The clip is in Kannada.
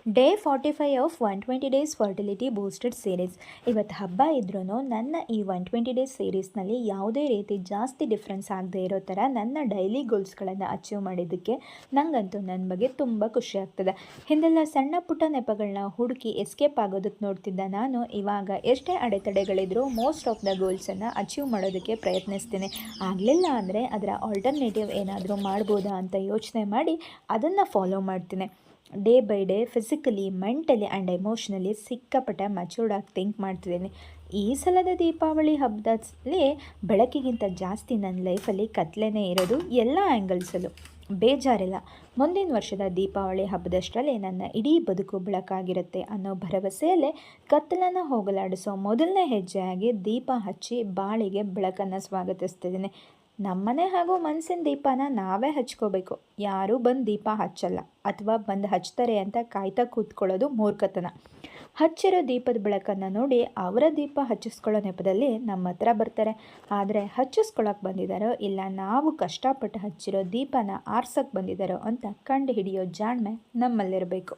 Day 45 of 120 days fertility boosted series. ಇವತ್ತು ಹಬ್ಬ ಇದ್ರೂ ನನ್ನ ಈ 120 ಡೇಸ್ ಸೀರೀಸ್ನಲ್ಲಿ ಯಾವುದೇ ರೀತಿ ಜಾಸ್ತಿ ಡಿಫ್ರೆನ್ಸ್ ಆಗದೆ ಇರೋ ಥರ ನನ್ನ ಡೈಲಿ ಗೋಲ್ಸ್ಗಳನ್ನು ಅಚೀವ್ ಮಾಡಿದ್ದಕ್ಕೆ ನನಗಂತೂ ನನ್ನ ಬಗ್ಗೆ ತುಂಬ ಖುಷಿ ಆಗ್ತದೆ. ಹಿಂದೆಲ್ಲ ಸಣ್ಣ ಪುಟ್ಟ ನೆಪಗಳನ್ನ ಹುಡುಕಿ ಎಸ್ಕೇಪ್ ಆಗೋದಕ್ಕೆ ನೋಡ್ತಿದ್ದ ನಾನು ಇವಾಗ ಎಷ್ಟೇ ಅಡೆತಡೆಗಳಿದ್ರೂ ಮೋಸ್ಟ್ ಆಫ್ ದ ಗೋಲ್ಸನ್ನು ಅಚೀವ್ ಮಾಡೋದಕ್ಕೆ ಪ್ರಯತ್ನಿಸ್ತೀನಿ. ಆಗಲಿಲ್ಲ ಅಂದರೆ ಅದರ ಆಲ್ಟರ್ನೇಟಿವ್ ಏನಾದರೂ ಮಾಡ್ಬೋದಾ ಅಂತ ಯೋಚನೆ ಮಾಡಿ ಅದನ್ನು ಫಾಲೋ ಮಾಡ್ತೀನಿ. Day by day physically, mentally and emotionally ಸಿಕ್ಕಾಪಟ್ಟೆ ಮ್ಯಾಚೂರ್ಡಾಗಿ ಥಿಂಕ್ ಮಾಡ್ತಿದ್ದೀನಿ. ಈ ಸಲದ ದೀಪಾವಳಿ ಹಬ್ಬದಲ್ಲಿ ಬೆಳಕಿಗಿಂತ ಜಾಸ್ತಿ ನನ್ನ ಲೈಫಲ್ಲಿ ಕತ್ಲೆನೇ ಇರೋದು ಎಲ್ಲ ಆ್ಯಂಗಲ್ಸಲ್ಲೂ. ಬೇಜಾರಿಲ್ಲ, ಮುಂದಿನ ವರ್ಷದ ದೀಪಾವಳಿ ಹಬ್ಬದಷ್ಟರಲ್ಲಿ ನನ್ನ ಇಡೀ ಬದುಕು ಬೆಳಕಾಗಿರುತ್ತೆ ಅನ್ನೋ ಭರವಸೆಯಲ್ಲೇ ಕತ್ತಲನ್ನು ಹೋಗಲಾಡಿಸೋ ಮೊದಲನೇ ಹೆಜ್ಜೆಯಾಗಿ ದೀಪ ಹಚ್ಚಿ ಬಾಳಿಗೆ ಬೆಳಕನ್ನು ಸ್ವಾಗತಿಸ್ತಿದ್ದೀನಿ. ನಮ್ಮನೆ ಹಾಗೂ ಮನಸ್ಸಿನ ದೀಪನ ನಾವೇ ಹಚ್ಕೋಬೇಕು. ಯಾರೂ ಬಂದು ದೀಪ ಹಚ್ಚಲ್ಲ ಅಥವಾ ಬಂದು ಹಚ್ತಾರೆ ಅಂತ ಕಾಯ್ತಾ ಕೂತ್ಕೊಳ್ಳೋದು ಮೂರ್ಖತನ. ಹಚ್ಚಿರೋ ದೀಪದ ಬೆಳಕನ್ನು ನೋಡಿ ಅವರ ದೀಪ ಹಚ್ಚಿಸ್ಕೊಳ್ಳೋ ನೆಪದಲ್ಲಿ ನಮ್ಮ ಹತ್ರ ಬರ್ತಾರೆ. ಆದರೆ ಹಚ್ಚಿಸ್ಕೊಳಕ್ಕೆ ಬಂದಿದ್ದಾರೋ ಇಲ್ಲ ನಾವು ಕಷ್ಟಪಟ್ಟು ಹಚ್ಚಿರೋ ದೀಪನ ಆರ್ಸಕ್ಕೆ ಬಂದಿದ್ದಾರೋ ಅಂತ ಕಂಡು ಹಿಡಿಯೋ ಜಾಣ್ಮೆ ನಮ್ಮಲ್ಲಿರಬೇಕು.